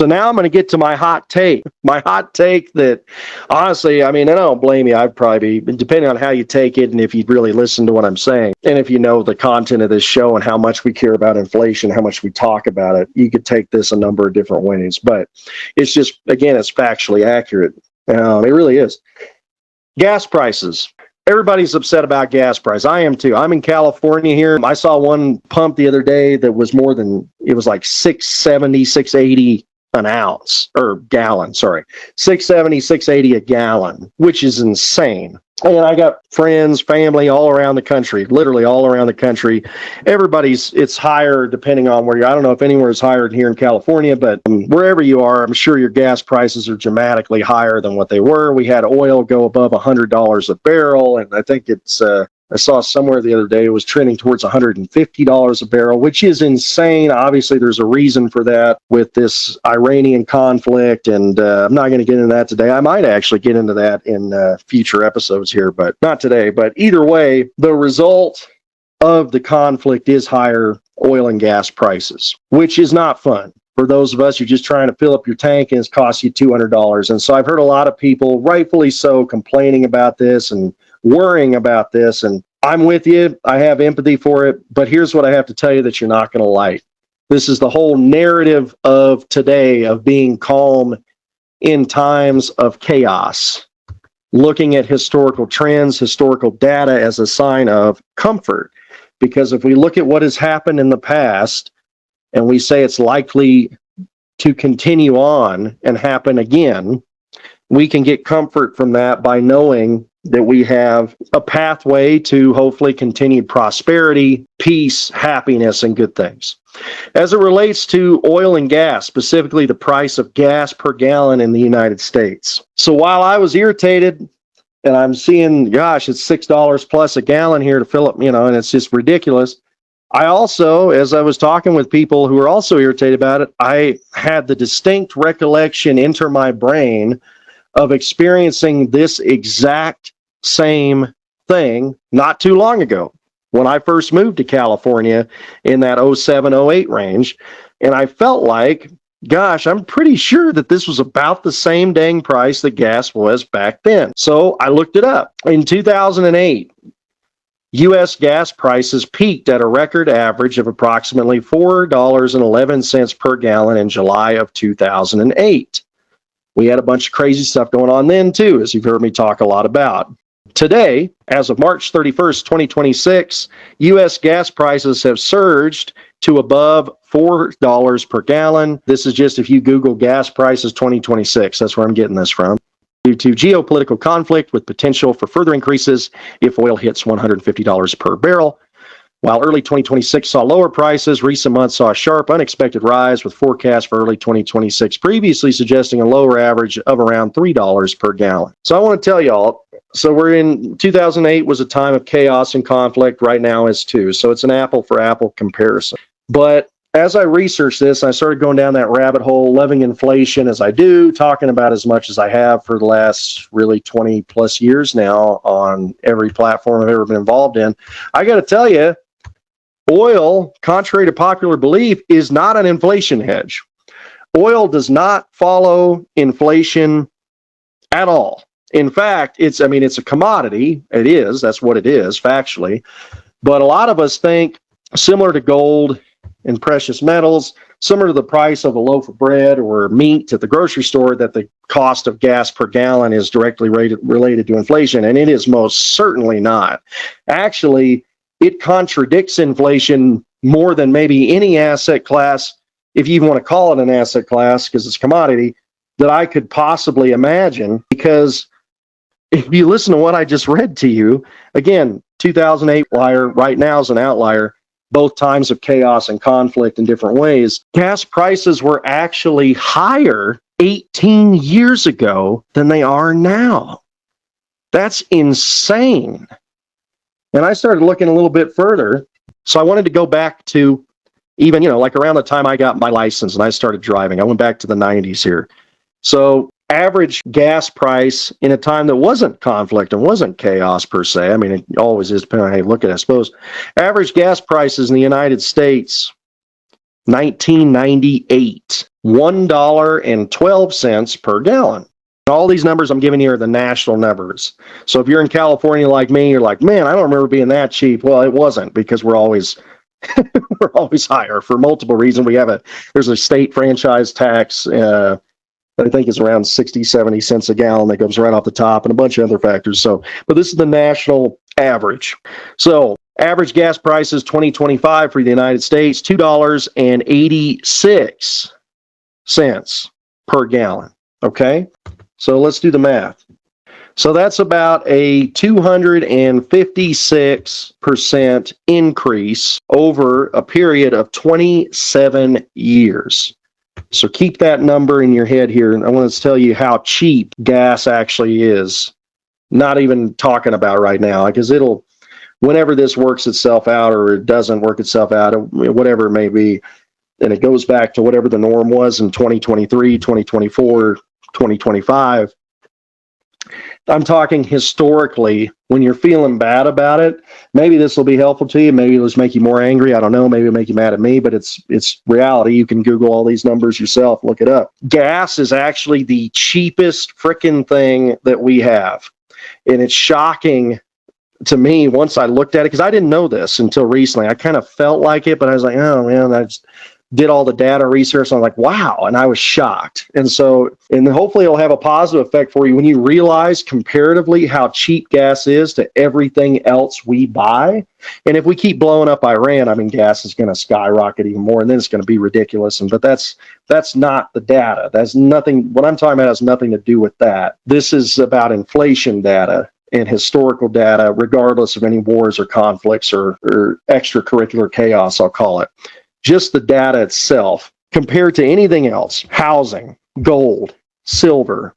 So now I'm going to get to my hot take. My hot take that, honestly, I mean, and I don't blame you. I'd probably be, depending on how you take it and if you really listen to what I'm saying, and if you know the content of this show and how much we care about inflation, how much we talk about it, you could take this a number of different ways. But it's just, again, it's factually accurate. It really is. Gas prices. Everybody's upset about gas price. I am too. I'm in California here. I saw one pump the other day that was more than, it was like 670, 680 an ounce or gallon, sorry, 670, 680 a gallon, which is insane. And I got friends, family all around the country, literally all around the country. It's higher depending on where you're. I don't know if anywhere is higher here in California, but wherever you are, I'm sure your gas prices are dramatically higher than what they were. We had oil go above $100 a barrel, and I think I saw somewhere the other day it was trending towards $150 a barrel, which is insane. Obviously, there's a reason for that with this Iranian conflict, and I'm not going to get into that today. I might actually get into that in future episodes here, but not today. But either way, the result of the conflict is higher oil and gas prices, which is not fun. For those of us who are just trying to fill up your tank and it's cost you $200. And so I've heard a lot of people, rightfully so, complaining about this and worrying about this, and I'm with you. I have empathy for it, but here's what I have to tell you that you're not going to like. This is the whole narrative of today of being calm in times of chaos, looking at historical trends, historical data as a sign of comfort. Because if we look at what has happened in the past and we say it's likely to continue on and happen again, we can get comfort from that by knowing that we have a pathway to hopefully continued prosperity, peace, happiness, and good things. As it relates to oil and gas, specifically the price of gas per gallon in the United States. So while I was irritated and I'm seeing, gosh, it's $6 plus a gallon here to fill up, and it's just ridiculous. I also, as I was talking with people who were also irritated about it, I had the distinct recollection enter my brain of experiencing this exact same thing not too long ago when I first moved to California in that 07, 08 range. And I felt like, gosh, I'm pretty sure that this was about the same dang price that gas was back then. So I looked it up. In 2008, U.S. gas prices peaked at a record average of approximately $4.11 per gallon in July of 2008. We had a bunch of crazy stuff going on then, too, as you've heard me talk a lot about. Today, as of March 31st, 2026, U.S. gas prices have surged to above $4 per gallon. This is just if you Google gas prices 2026. That's where I'm getting this from. Due to geopolitical conflict with potential for further increases if oil hits $150 per barrel. While early 2026 saw lower prices, recent months saw a sharp, unexpected rise with forecasts for early 2026 previously suggesting a lower average of around $3 per gallon. So I want to tell y'all, so we're in 2008 was a time of chaos and conflict. Right now is too. So it's an apple for apple comparison. But as I researched this, I started going down that rabbit hole, loving inflation as I do, talking about as much as I have for the last really 20 plus years now on every platform I've ever been involved in. I got to tell you, oil, contrary to popular belief, is not an inflation hedge. Oil does not follow inflation at all. In fact, it's a commodity. It is. That's what it is, factually. But a lot of us think, similar to gold and precious metals, similar to the price of a loaf of bread or meat at the grocery store, that the cost of gas per gallon is directly related to inflation. And it is most certainly not. Actually, it contradicts inflation more than maybe any asset class, if you even want to call it an asset class, because it's commodity, that I could possibly imagine. Because if you listen to what I just read to you, again, 2008 outlier, right now is an outlier, both times of chaos and conflict in different ways. Gas prices were actually higher 18 years ago than they are now. That's insane. And I started looking a little bit further. So I wanted to go back to even, like around the time I got my license and I started driving. I went back to the 90s here. So average gas price in a time that wasn't conflict and wasn't chaos per se. I mean, it always is, depending on how you look at it, I suppose. Average gas prices in the United States, 1998. $1.12 per gallon. All these numbers I'm giving you are the national numbers. So if you're in California like me, you're like, man, I don't remember being that cheap. Well, it wasn't, because we're always we're always higher for multiple reasons. There's a state franchise tax, that I think is around 60, 70 cents a gallon that goes right off the top, and a bunch of other factors. So, but this is the national average. So average gas prices 2025 for the United States, $2.86 per gallon. Okay. So let's do the math. So that's about a 256% increase over a period of 27 years. So keep that number in your head here. And I want to tell you how cheap gas actually is. Not even talking about right now, because whenever this works itself out, or it doesn't work itself out, whatever it may be, and it goes back to whatever the norm was in 2023, 2024, 2025. I'm talking historically. When you're feeling bad about it, maybe this will be helpful to you. Maybe it'll just make you more angry. I don't know. Maybe it'll make you mad at me, but it's reality. You can Google all these numbers yourself, look it up. Gas is actually the cheapest frickin' thing that we have. And it's shocking to me once I looked at it, because I didn't know this until recently. I kind of felt like it, but I was like, oh man, I just did all the data research. And I'm like, wow. And I was shocked. And hopefully it'll have a positive effect for you when you realize comparatively how cheap gas is to everything else we buy. And if we keep blowing up Iran, I mean, gas is going to skyrocket even more, and then it's going to be ridiculous. But that's not the data. That's nothing. What I'm talking about has nothing to do with that. This is about inflation data and historical data, regardless of any wars or conflicts or extracurricular chaos, I'll call it. Just the data itself compared to anything else: housing, gold, silver,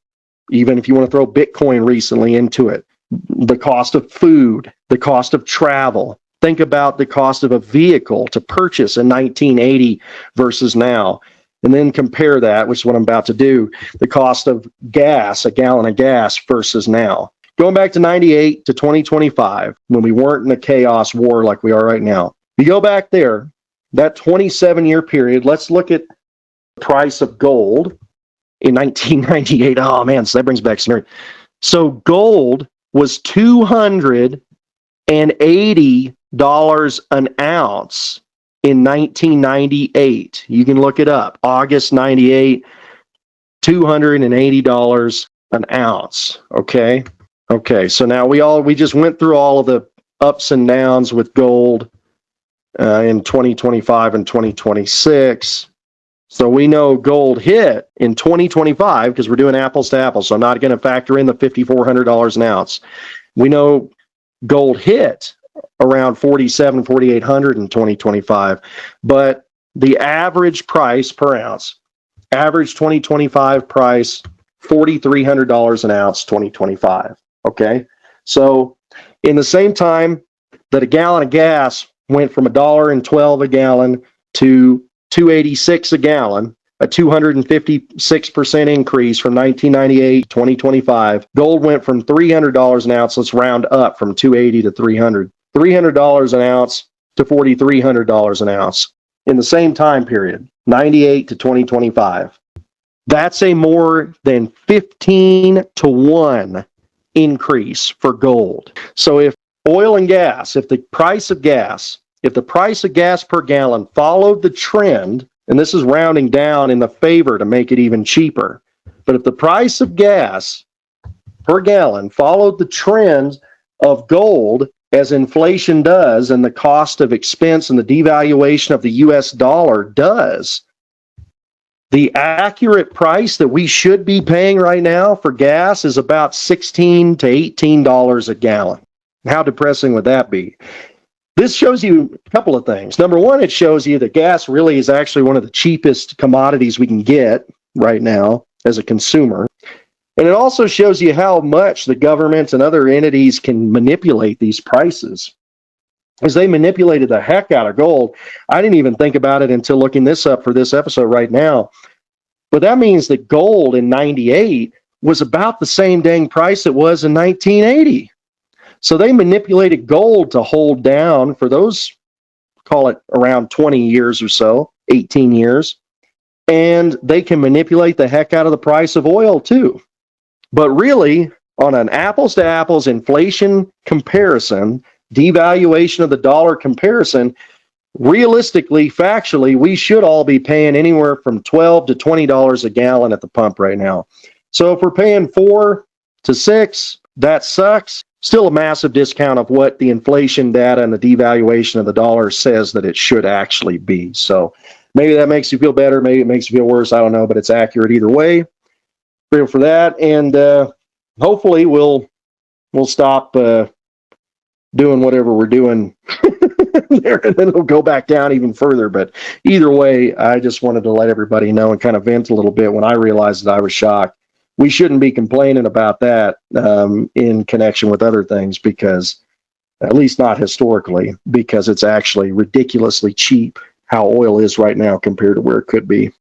even if you want to throw Bitcoin recently into it, the cost of food, the cost of travel. Think about the cost of a vehicle to purchase in 1980 versus now. And then compare that, which is what I'm about to do, the cost of gas, a gallon of gas versus now. Going back to 98 to 2025, when we weren't in a chaos war like we are right now. You go back there, that 27-year period, let's look at the price of gold in 1998. Oh, man, so that brings back some memory. So gold was $280 an ounce in 1998. You can look it up. August 98, $280 an ounce. Okay. So now we just went through all of the ups and downs with gold in 2025 and 2026. So we know gold hit in 2025, because we're doing apples to apples. So I'm not going to factor in the $5,400 an ounce. We know gold hit around $4,800 in 2025, but the average price per ounce, average 2025 price, $4,300 an ounce, 2025. Okay. So in the same time that a gallon of gas went from $1.12 a gallon to $2.86 a gallon, a 256% increase from 1998 to 2025. Gold went from $300 an ounce, let's round up from $280 to $300. $300 an ounce to $4,300 an ounce in the same time period, 98 to 2025. That's a more than 15 to 1 increase for gold. So if oil and gas, if the price of gas per gallon followed the trend, and this is rounding down in the favor to make it even cheaper, but if the price of gas per gallon followed the trend of gold, as inflation does, and the cost of expense and the devaluation of the US dollar does, the accurate price that we should be paying right now for gas is about $16 to $18 a gallon. How depressing would that be? This shows you a couple of things. Number one, it shows you that gas really is actually one of the cheapest commodities we can get right now as a consumer. And it also shows you how much the government and other entities can manipulate these prices. As they manipulated the heck out of gold, I didn't even think about it until looking this up for this episode right now. But that means that gold in 98 was about the same dang price it was in 1980. So they manipulated gold to hold down for those, call it around 20 years or so, 18 years. and they can manipulate the heck out of the price of oil too. But really, on an apples to apples inflation comparison, devaluation of the dollar comparison, realistically, factually, we should all be paying anywhere from $12 to $20 a gallon at the pump right now. So if we're paying 4 to 6, that sucks. Still a massive discount of what the inflation data and the devaluation of the dollar says that it should actually be. So maybe that makes you feel better. Maybe it makes you feel worse. I don't know, but it's accurate either way. Grateful for that. And hopefully we'll stop doing whatever we're doing there, and then it'll go back down even further. But either way, I just wanted to let everybody know and kind of vent a little bit when I realized that I was shocked. We shouldn't be complaining about that in connection with other things, because at least not historically, because it's actually ridiculously cheap how oil is right now compared to where it could be.